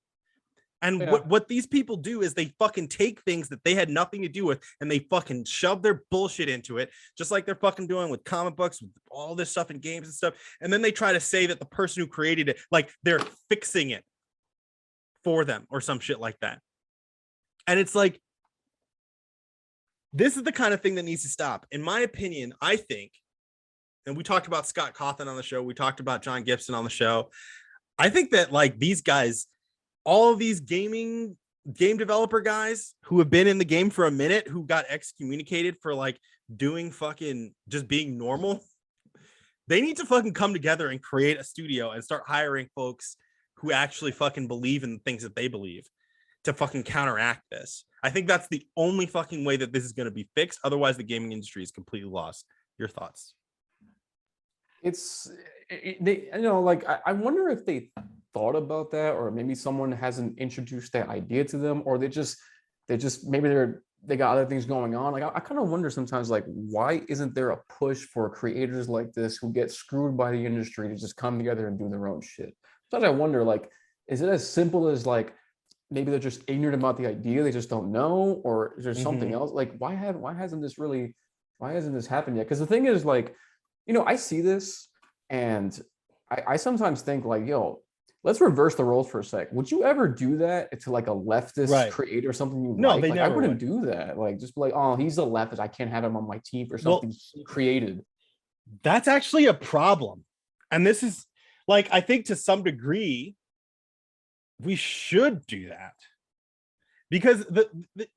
Speaker 1: And what these people do is they fucking take things that they had nothing to do with and they fucking shove their bullshit into it, just like they're fucking doing with comic books, with all this stuff in games and stuff. And then they try to say that the person who created it, like they're fixing it for them or some shit like that. And it's like, this is the kind of thing that needs to stop. In my opinion, I think, and we talked about Scott Cawthon on the show, we talked about John Gibson on the show. I think that like these guys, all of these game developer guys who have been in the game for a minute, who got excommunicated for like doing fucking just being normal, they need to fucking come together and create a studio and start hiring folks who actually fucking believe in the things that they believe to fucking counteract this. I think that's the only fucking way that this is going to be fixed. Otherwise, the gaming industry is completely lost. Your thoughts?
Speaker 2: I wonder if they thought about that, or maybe someone hasn't introduced that idea to them, or they just maybe they got other things going on. Like I kind of wonder sometimes, like, why isn't there a push for creators like this who get screwed by the industry to just come together and do their own shit? Sometimes I wonder, like, is it as simple as like maybe they're just ignorant about the idea, they just don't know, or is there something else? Like, why hasn't this happened yet? Because the thing is, like, I see this and I sometimes think like, yo, let's reverse the roles for a sec. Would you ever do that to like a leftist creator or something you like?
Speaker 1: They
Speaker 2: like
Speaker 1: never
Speaker 2: I wouldn't do that. Like just be like, oh, he's a leftist, I can't have him on my team or something he created.
Speaker 1: That's actually a problem. And this is like, I think to some degree, we should do that. Because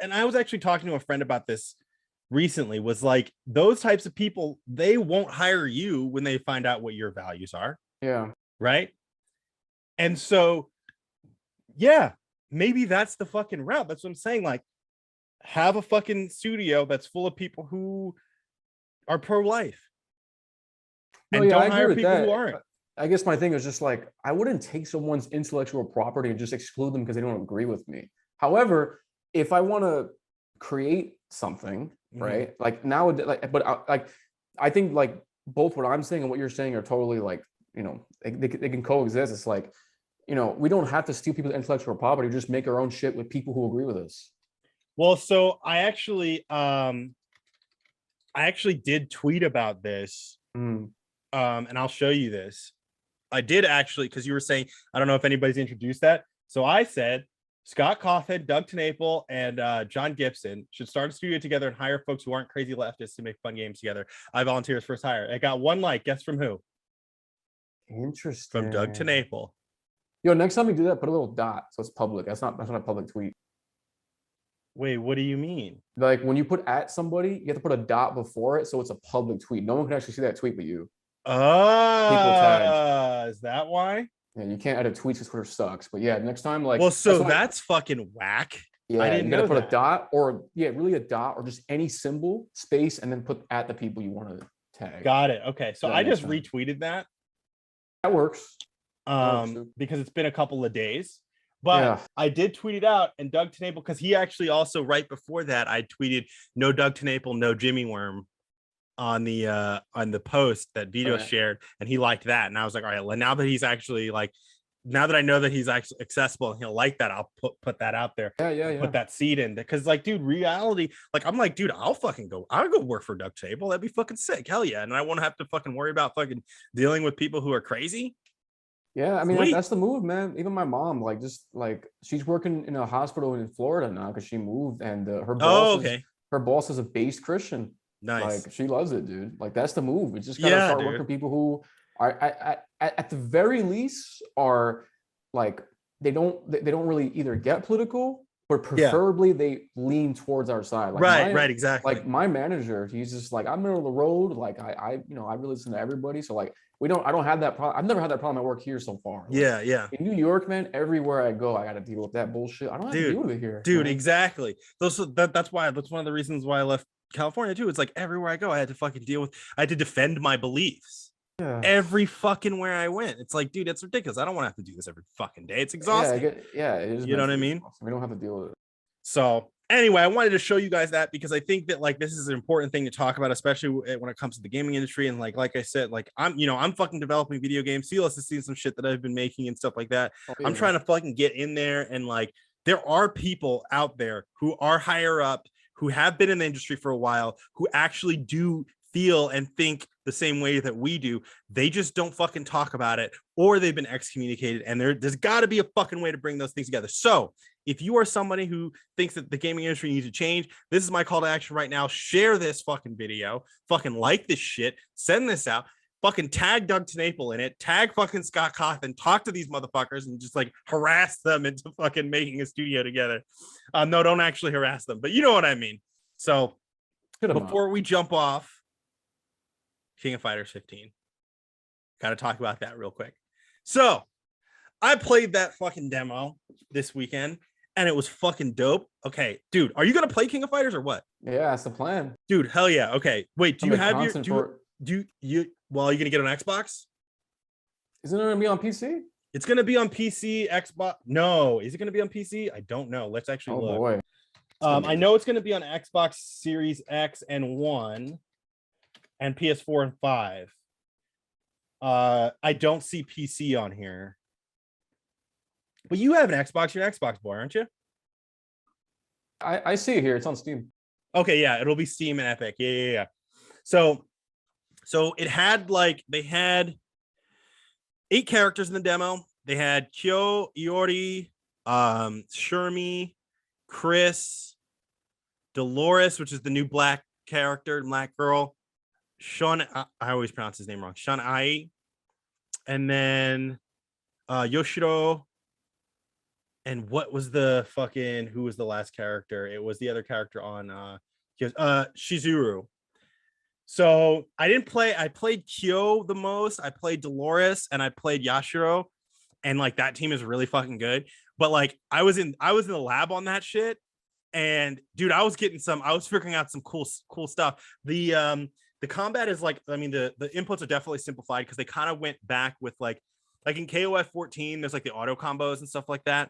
Speaker 1: and I was actually talking to a friend about this recently, was like, those types of people, they won't hire you when they find out what your values are.
Speaker 2: Yeah.
Speaker 1: Right. And so, yeah, maybe that's the fucking route. That's what I'm saying. Like, have a fucking studio that's full of people who are pro-life. And don't hire people who aren't.
Speaker 2: I guess my thing is just like, I wouldn't take someone's intellectual property and just exclude them because they don't agree with me. However, if I want to create something, right? Like nowadays, I think like both what I'm saying and what you're saying are totally like, you know, they can coexist. It's like, you know, we don't have to steal people's intellectual property, just make our own shit with people who agree with us.
Speaker 1: Well, so I actually did tweet about this. And I'll show you this. I did actually, because you were saying, I don't know if anybody's introduced that. So I said, Scott Cawthon, Doug TenNapel, and John Gibson should start a studio together and hire folks who aren't crazy leftists to make fun games together. I volunteer as first hire. I got one like. Guess from who?
Speaker 2: Interesting.
Speaker 1: From Doug TenNapel.
Speaker 2: Yo, next time you do that, put a little dot so it's public. That's not a public tweet.
Speaker 1: Wait, what do you mean?
Speaker 2: Like when you put at somebody, you have to put a dot before it so it's a public tweet. No one can actually see that tweet but you.
Speaker 1: Is that why?
Speaker 2: Yeah, you can't edit tweets because Twitter sucks. But yeah, next time, like,
Speaker 1: well, so that's fucking whack.
Speaker 2: Yeah, I didn't you gotta put a dot or really a dot or just any symbol, space, and then put at the people you want to tag.
Speaker 1: Got it. Okay, so I just retweeted that.
Speaker 2: That works.
Speaker 1: Because it's been a couple of days. But I did tweet it out, and Doug TenNapel, because he actually also right before that, I tweeted no Doug TenNapel, no Jimmy Worm on the post that Vito shared, and he liked that. And I was like, all right, well, now that he's actually like, now that I know that he's actually accessible and he'll like that, I'll put that out there. Put that seed in, because like, dude, reality, like, I'm like, dude, I'll go work for Doug TenNapel. That'd be fucking sick. Hell yeah. And I won't have to fucking worry about fucking dealing with people who are crazy.
Speaker 2: Yeah, I mean, that's the move, man. Even my mom, like, just like, she's working in a hospital in Florida now because she moved, and her boss is a based Christian.
Speaker 1: Nice.
Speaker 2: Like, she loves it, dude. Like, that's the move. It's just gotta start working with people who are at the very least are like, they don't really either get political, but preferably they lean towards our side. Like
Speaker 1: right, exactly.
Speaker 2: Like my manager, he's just like, I'm middle of the road. Like I really listen to everybody. So like, I don't have that problem. I've never had that problem at work here so far. Like,
Speaker 1: yeah. In
Speaker 2: New York, man, everywhere I go, I got to deal with that bullshit. I don't have to deal with it here.
Speaker 1: Dude, man. Exactly. That's one of the reasons why I left California too. It's like everywhere I go, I had to defend my beliefs. Yeah. Every fucking where I went. It's like, dude, it's ridiculous. I don't want to have to do this every fucking day. It's exhausting.
Speaker 2: It is. You
Speaker 1: know what I mean?
Speaker 2: We don't have to deal with it.
Speaker 1: So anyway, I wanted to show you guys that because I think that like this is an important thing to talk about, especially when it comes to the gaming industry. And like I said, like I'm fucking developing video games. Ceelows has seen some shit that I've been making and stuff like that. I'm trying to fucking get in there, and like there are people out there who are higher up, who have been in the industry for a while, who actually do feel and think the same way that we do. They just don't fucking talk about it, or they've been excommunicated, and there's got to be a fucking way to bring those things together. So if you are somebody who thinks that the gaming industry needs to change, this is my call to action right now. Share this fucking video, fucking like this shit, send this out, fucking tag Doug TenNapel in it, tag fucking Scott Cawthon, talk to these motherfuckers and just like harass them into fucking making a studio together. No, don't actually harass them, but you know what I mean. So before we jump off, King of Fighters 15. Got to talk about that real quick. So I played that fucking demo this weekend, and it was fucking dope. Okay, dude, are you gonna play King of Fighters or what?
Speaker 2: Yeah, that's the plan.
Speaker 1: Dude, hell yeah. Okay, wait, do you have your are you gonna get on Xbox?
Speaker 2: Isn't it gonna be on PC?
Speaker 1: It's gonna be on PC, Xbox. No, is it gonna be on PC? I don't know. Let's actually look.
Speaker 2: Boy.
Speaker 1: I know it's gonna be on Xbox Series X and 1 and PS4 and 5. I don't see PC on here. But you have an Xbox. You're an Xbox boy, aren't you?
Speaker 2: I see it here. It's on Steam.
Speaker 1: Okay, yeah, it'll be Steam and Epic. Yeah. So it had they had 8 characters in the demo. they had Kyo, Iori, Shermie, Chris, Dolores, which is the new black character, black girl, Sean, I always pronounce his name wrong, Sean Ai, and then Yoshiro, and what was the fucking, who was the last character? It was the other character on Shizuru. So I played Kyo the most, I played Dolores, and I played Yashiro, and like that team is really fucking good. But like I was in the lab on that shit, and dude, I was figuring out some cool stuff. The combat is like, I mean, the inputs are definitely simplified because they kind of went back with like in KOF 14, there's like the auto combos and stuff like that.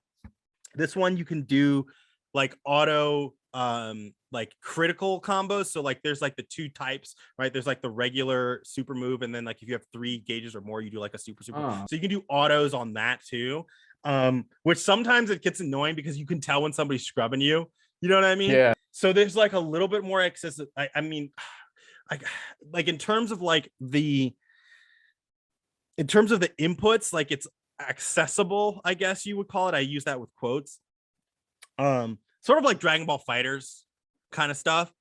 Speaker 1: This one you can do like auto like critical combos. So like there's like the two types, right? There's like the regular super move, and then like if you have 3 gauges or more, you do like a super. So you can do autos on that too. Which sometimes it gets annoying because you can tell when somebody's scrubbing you. You know what I mean?
Speaker 2: Yeah.
Speaker 1: So there's like a little bit more access. I mean, like in terms of like the inputs, like it's accessible, I guess you would call it. I use that with quotes. Sort of like Dragon Ball Fighters kind of stuff.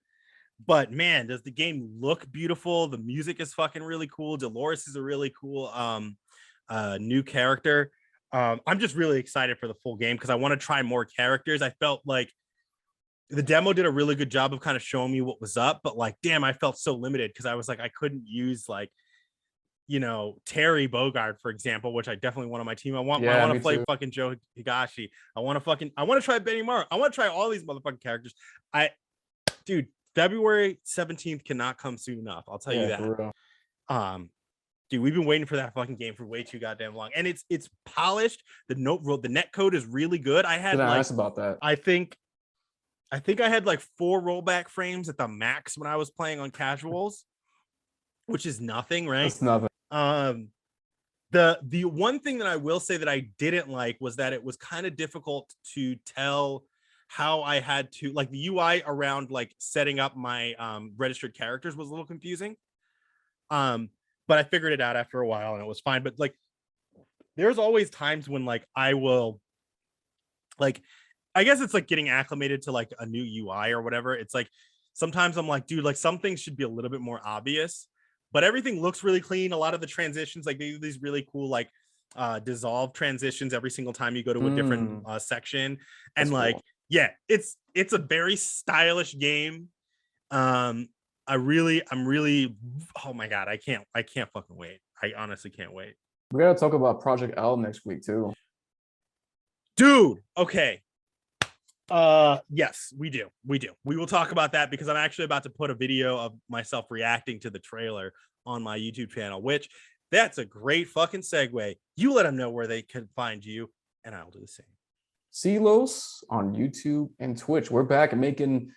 Speaker 1: But man, does the game look beautiful? The music is fucking really cool. Dolores is a really cool new character. I'm just really excited for the full game because I want to try more characters. I felt like the demo did a really good job of kind of showing me what was up, but like, damn, I felt so limited because I was like, I couldn't use like, you know, Terry Bogard, for example, which I definitely want on my team. I want to play fucking Joe Higashi. I want to try Benny Mara. I want to try all these motherfucking characters. Dude, February 17th cannot come soon enough. I'll tell you that. Dude, we've been waiting for that fucking game for way too goddamn long, and it's polished. The net code is really good. I had like,
Speaker 2: ask about that.
Speaker 1: I think I had like 4 rollback frames at the max when I was playing on casuals, which is nothing, right?
Speaker 2: It's nothing.
Speaker 1: The one thing that I will say that I didn't like was that it was kind of difficult to tell how I had to, like, the UI around like setting up my registered characters was a little confusing. But I figured it out after a while and it was fine. But like, there's always times when like I will, like, I guess it's like getting acclimated to like a new UI or whatever. It's like sometimes I'm like, dude, like some things should be a little bit more obvious, but everything looks really clean. A lot of the transitions, like they do these really cool like dissolve transitions every single time you go to a different section. And that's like cool. Yeah, it's a very stylish game. I'm really, oh my god, I can't fucking wait. I honestly can't wait.
Speaker 2: We gotta talk about Project L next week too.
Speaker 1: Dude, okay. Yes, we do. We will talk about that because I'm actually about to put a video of myself reacting to the trailer on my YouTube channel, which that's a great fucking segue. You let them know where they can find you, and I'll do the same.
Speaker 2: Ceelows on YouTube and Twitch. We're back and making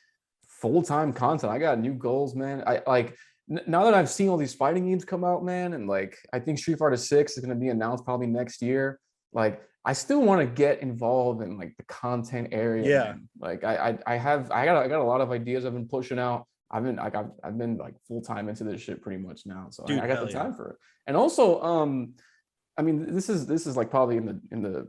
Speaker 2: full-time content. I got new goals, man. I like now that I've seen all these fighting games come out, man, and like I think Street Fighter 6 is going to be announced probably next year. Like I still want to get involved in like the content area.
Speaker 1: Yeah.
Speaker 2: Man. Like I got a lot of ideas I've been pushing out. I've been like full-time into this shit pretty much now. So dude, I got the time for it. And also, I mean, this is like probably in the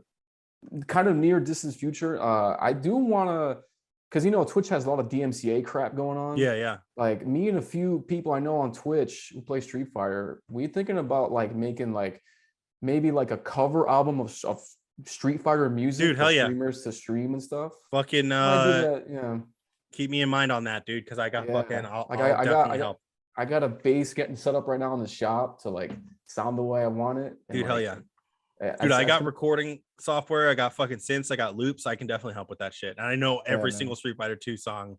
Speaker 2: kind of near distance future. I do want to, because you know Twitch has a lot of DMCA crap going on.
Speaker 1: Yeah.
Speaker 2: Like me and a few people I know on Twitch who play Street Fighter, we're thinking about like making like maybe like a cover album of Street Fighter music,
Speaker 1: dude, hell yeah,
Speaker 2: streamers to stream and stuff.
Speaker 1: Fucking
Speaker 2: yeah.
Speaker 1: Keep me in mind on that, dude, because I got fucking.
Speaker 2: I got a bass getting set up right now in the shop to like sound the way I want it.
Speaker 1: Dude, like, hell yeah. Dude, I got recording software. I got fucking synths. I got loops. I can definitely help with that shit. And I know every single Street Fighter 2 song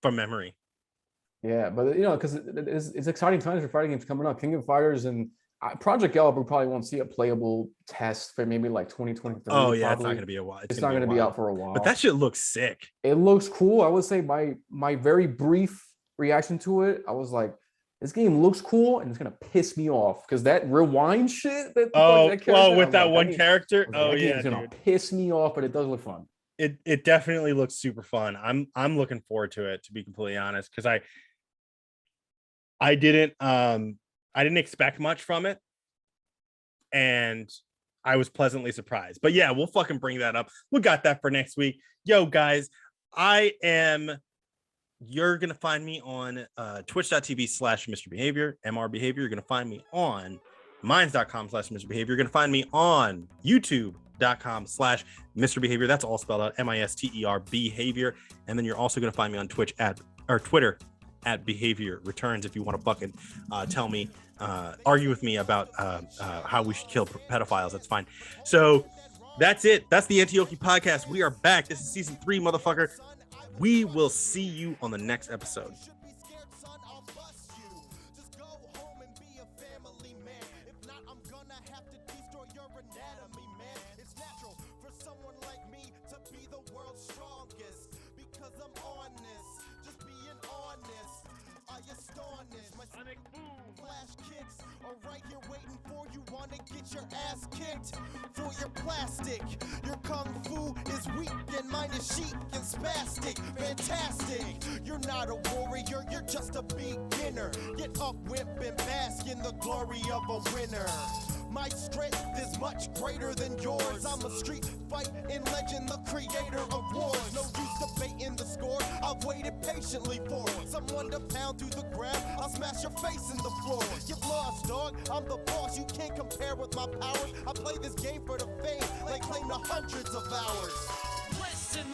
Speaker 1: from memory.
Speaker 2: Yeah, but you know, because it's exciting times for fighting games coming up. King of Fighters and Project L, we probably won't see a playable test for maybe like 2023.
Speaker 1: Oh yeah,
Speaker 2: probably.
Speaker 1: It's not gonna be a while.
Speaker 2: It's not gonna be out for a while.
Speaker 1: But that shit looks sick.
Speaker 2: It looks cool. I would say my very brief reaction to it, I was like, this game looks cool and it's gonna piss me off because that rewind shit. With that
Speaker 1: one character. Oh yeah,
Speaker 2: it's gonna piss me off, but it does look fun.
Speaker 1: It definitely looks super fun. I'm looking forward to it, to be completely honest, because I didn't expect much from it, and I was pleasantly surprised. But yeah, we'll fucking bring that up. We got that for next week. Yo, guys, you're going to find me on twitch.tv/MisterBehavior, MrBehavior. You're going to find me on minds.com/MisterBehavior. You're going to find me on youtube.com/MisterBehavior. That's all spelled out, MISTER behavior. And then you're also going to find me on Twitter at Behavior Returns if you want to fucking tell me, argue with me about how we should kill pedophiles. That's fine. So that's it. That's the Anti-Oki Podcast. We are back. This is season 3, motherfucker. We will see you on the next episode.
Speaker 3: Right here waiting for you, wanna get your ass kicked for your plastic. Your kung fu is weak and mine is chic and spastic. Fantastic, you're not a warrior, you're just a beginner. Get up, whip and bask in the glory of a winner. My strength is much greater than yours. I'm a street fighting legend, the creator of wars. No use debating the score, I've waited patiently for someone to pound through the ground. I'll smash your face in the floor. You've lost, dog, I'm the boss. You can't compare with my powers. I play this game for the fame, they claim the hundreds of hours.
Speaker 4: Listen,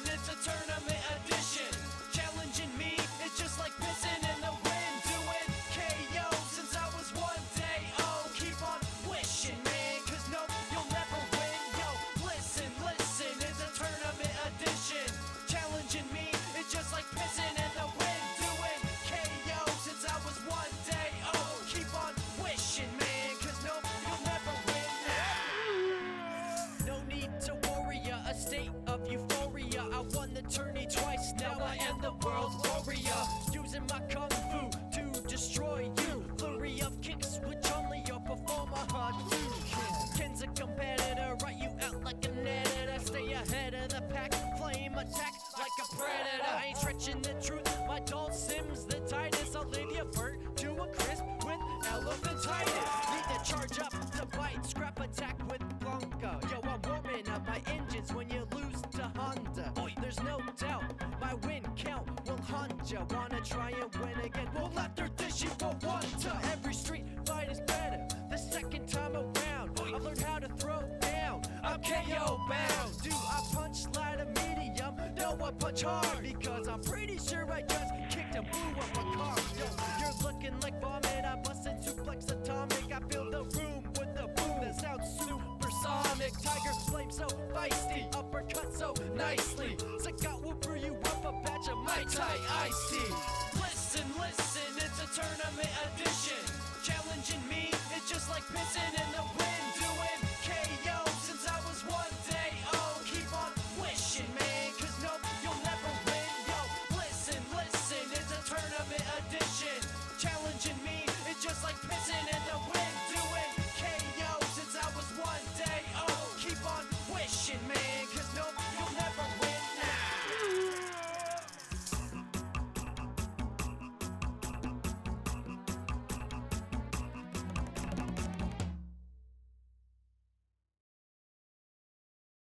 Speaker 4: it's a tournament edition. Challenging me, it's just like pissing in the wind. Doing KO since I was 1 day old. Keep on wishing, man, cause no, you'll never win. Yo, listen, it's a tournament edition. Challenging me, it's just like pissing in the wind. Doing KO since I was 1 day old. Keep on wishing, man, cause no, you'll never win. No need to worry, a state of euphoria. I won the tourney twice, now I am the world warrior. Using my kung fu to destroy you. Flurry of kicks which only your performer do. Ken's a competitor, write you out like an editor. Stay ahead of the pack, flame attack like a predator. I ain't stretching the truth, my dull Sims the tightest. I'll leave you burnt to a crisp with elephantitis. Need to charge up to bite, scrap attack with Blanca. Yo, I'm warming up my engines when you lose to Honda. There's no doubt my win count will hunt ya. Wanna try and win again? Well, after this you won't want to. Every street fight is better the second time around. I've learned how to throw down, I'm KO bound. Do I punch light or medium? No, I punch hard because I'm pretty sure I just kicked and blew up a car. Yo, you're looking like vomit, I busted suplex atomic. I fill the room with the boom that sounds supersonic. Tiger flame so feisty, uppercut so nicely. Zagat will brew you up a batch of Mai Tai iced tea. Listen, it's a tournament edition. Challenging me, it's just like pissing in the wind.